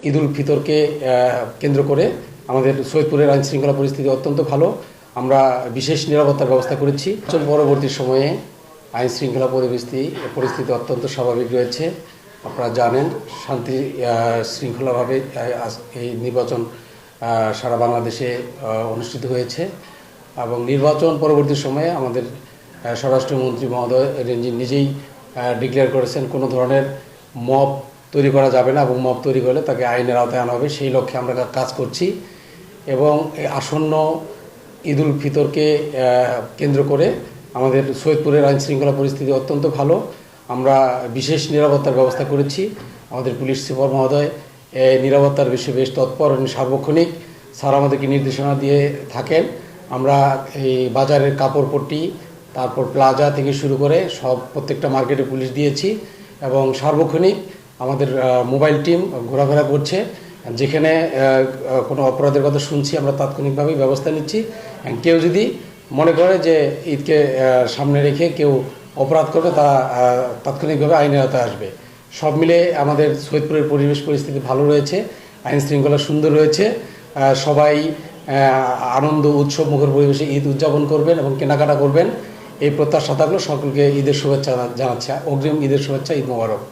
ঈদ উল ফিতরকে কেন্দ্র করে আমাদের সৈয়দপুরের আইন শৃঙ্খলা পরিস্থিতি অত্যন্ত ভালো। আমরা বিশেষ নিরাপত্তার ব্যবস্থা করেছি। পরবর্তী সময়ে আইন শৃঙ্খলা পরিস্থিতি অত্যন্ত স্বাভাবিক রয়েছে। আপনারা জানেন শান্তি শৃঙ্খলাভাবে এই নির্বাচন সারা বাংলাদেশে অনুষ্ঠিত হয়েছে এবং নির্বাচন পরবর্তী সময়ে আমাদের স্বরাষ্ট্রমন্ত্রী মহোদয় নিজেই ডিক্লেয়ার করেছেন কোনো ধরনের মব তৈরি করা যাবে না এবং মব তৈরি করলে তাকে আইনের আওতায় আনা হবে। সেই লক্ষ্যে আমরা কাজ করছি এবং আসন্ন ঈদ উল ফিতরকে কেন্দ্র করে আমাদের সৈয়দপুরের আইন শৃঙ্খলা পরিস্থিতি অত্যন্ত ভালো। আমরা বিশেষ নিরাপত্তার ব্যবস্থা করেছি। আমাদের পুলিশ সুপার মহোদয় নিরাপত্তার বিষয়ে বেশ তৎপর এবং সার্বক্ষণিক স্যার আমাদেরকে নির্দেশনা দিয়ে থাকেন। আমরা এই বাজারের কাপড়পট্টি তারপর প্লাজা থেকে শুরু করে প্রত্যেকটা মার্কেটে পুলিশ দিয়েছি এবং সার্বক্ষণিক আমাদের মোবাইল টিম ঘোরাফেরা করছে। যেখানে কোনো অপরাধের কথা শুনছি আমরা তাৎক্ষণিকভাবেই ব্যবস্থা নিচ্ছি। কেউ যদি মনে করে যে ঈদকে সামনে রেখে কেউ অপরাধ করবে তা তাৎক্ষণিকভাবে আইনের আওতায় আসবে। সব মিলে আমাদের সৈয়দপুরের পরিস্থিতি ভালো রয়েছে, আইন শৃঙ্খলা সুন্দর রয়েছে। সবাই আনন্দ উৎসব মুখর পরিবেশে ঈদ উদযাপন করবেন এবং কেনাকাটা করবেন এই প্রত্যাশা থাকলো। সকলকে ঈদের শুভেচ্ছা জানাচ্ছি। অগ্রিম ঈদের শুভেচ্ছা, ঈদ মোবারক।